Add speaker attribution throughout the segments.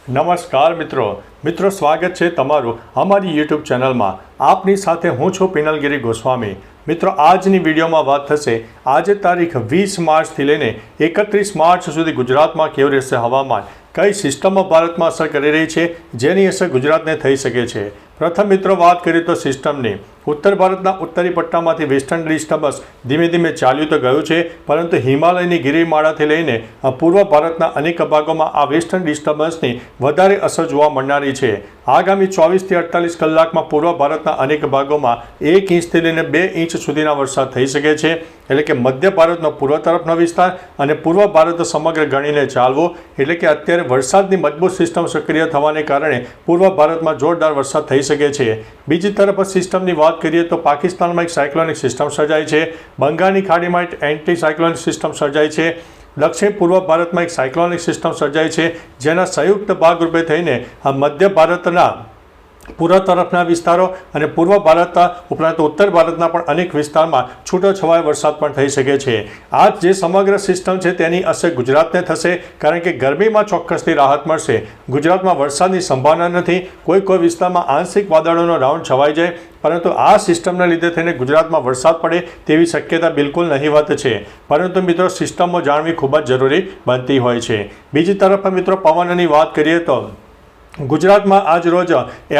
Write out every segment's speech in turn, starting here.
Speaker 1: નમસ્કાર મિત્રો સ્વાગત છે તમારું અમારી યુટ્યુબ ચેનલમાં। આપની સાથે હું છું પિનલગીરી ગોસ્વામી। મિત્રો આજની વિડીયોમાં વાત થશે આજે તારીખ 20 માર્ચથી લઈને 31 માર્ચ સુધી ગુજરાતમાં કેવું રહેશે હવામાન, કઈ સિસ્ટમો ભારતમાં અસર કરી રહી છે જેની અસર ગુજરાતને થઈ શકે છે। પ્રથમ મિત્રો વાત કરીએ તો સિસ્ટમની। ઉત્તર ભારતના ઉત્તરી પટ્ટામાંથી વેસ્ટર્ન ડિસ્ટર્બન્સ ધીમે ધીમે ચાલ્યું તો ગયું છે, પરંતુ હિમાલયની ગિરિમાળાથી લઈને પૂર્વ ભારતના અનેક ભાગોમાં આ વેસ્ટર્ન ડિસ્ટર્બન્સની વધારે અસર જોવા મળનારી છે। આગામી 24 થી 48 કલાકમાં પૂર્વ ભારતના અનેક ભાગોમાં 1 ઇંચથી લઈને 2 ઇંચ સુધીના વરસાદ થઈ શકે છે। એટલે કે મધ્ય ભારતનો પૂર્વ તરફનો વિસ્તાર અને પૂર્વ ભારત સમગ્ર ગણીને ચાલવો। એટલે કે અત્યારે વરસાદની મજબૂત સિસ્ટમ સક્રિય થવાને કારણે પૂર્વ ભારતમાં જોરદાર વરસાદ થઈ શકે છે। બીજી તરફ સિસ્ટમની વાત કરીએ તો પાકિસ્તાનમાં એક સાયક્લોનિક સિસ્ટમ સર્જાઈ છે, બંગાળની ખાડીમાં એક એન્ટી સાયક્લોનિક સિસ્ટમ સર્જાઈ છે, દક્ષિણ પૂર્વ ભારતમાં એક સાયક્લોનિક સિસ્ટમ સર્જાઈ છે, જેના સંયુક્ત ભાગરૂપે થઈને આ મધ્ય ભારતના પૂર્વ તરફના વિસ્તારો અને પૂર્વ ભારત ઉપરાંત ઉત્તર ભારતના પણ અનેક વિસ્તારમાં છૂટોછવાયો વરસાદ પણ થઈ શકે છે। આ જે સમગ્ર સિસ્ટમ છે તેની અસર ગુજરાતને થશે, કારણ કે ગરમીમાં ચોક્કસથી રાહત મળશે। ગુજરાતમાં વરસાદની સંભાવના નથી, કોઈ વિસ્તારમાં આંશિક વાદળોનો રાઉન્ડ છવાઈ જાય, પરંતુ આ સિસ્ટમને લીધે થઈને ગુજરાતમાં વરસાદ પડે તેવી શક્યતા બિલકુલ નહીવત છે। પરંતુ મિત્રો સિસ્ટમો જાણવી ખૂબ જ જરૂરી બનતી હોય છે। બીજી તરફ મિત્રો પવનની વાત કરીએ તો ગુજરાતમાં આજ રોજ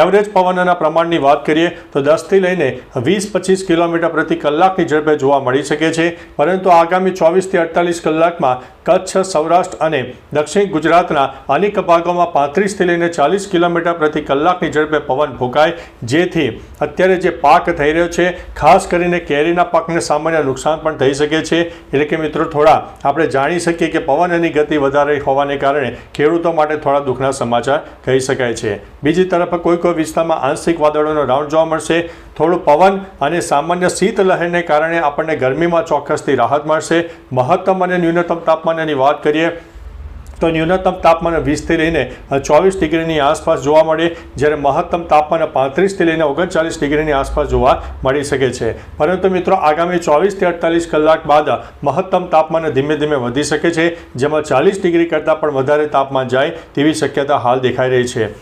Speaker 1: એવરેજ પવનના પ્રમાણની વાત કરીએ તો 10થી લઈને 20-25 કિલોમીટર પ્રતિ કલાકની ઝડપે જોવા મળી શકે છે, પરંતુ આગામી 24 થી 48 કલાકમાં કચ્છ, સૌરાષ્ટ્ર અને દક્ષિણ ગુજરાતના અનેક ભાગોમાં 35 થી લઈને 40 કિલોમીટર પ્રતિ કલાકની ઝડપે પવન ફૂંકાય, જેથી અત્યારે જે પાક થઈ રહ્યો છે ખાસ કરીને કેરીના પાકને સામાન્ય નુકસાન પણ થઈ શકે છે। એટલે કે મિત્રો થોડા આપણે જાણી શકીએ કે પવનની ગતિ વધારે હોવાને કારણે ખેડૂતો માટે થોડા દુઃખના સમાચાર કહી શકાય છે। બીજી તરફ કોઈ વિસ્તારમાં આંશિક વાદળોનો રાઉન્ડ જોવા મળશે, થોડું પવન અને સામાન્ય શીત લહેરને કારણે આપણને ગરમીમાં ચોક્કસથી રાહત મળશે। મહત્તમ અને ન્યૂનતમ તાપમાનની વાત કરીએ તો ન્યૂનતમ તાપમાન 20 થી લઈને 24 ડિગ્રીની આસપાસ જોવા મળે, જ્યારે મહત્તમ તાપમાન 35 થી લઈને 39 ડિગ્રીની આસપાસ જોવા મળી શકે છે। પરંતુ મિત્રો આગામી 24 થી 48 કલાક બાદ મહત્તમ તાપમાન ધીમે ધીમે વધી શકે છે, જેમાં 40 ડિગ્રી કરતાં પણ વધારે તાપમાન જાય તેવી શક્યતા હાલ દેખાઈ રહી છે।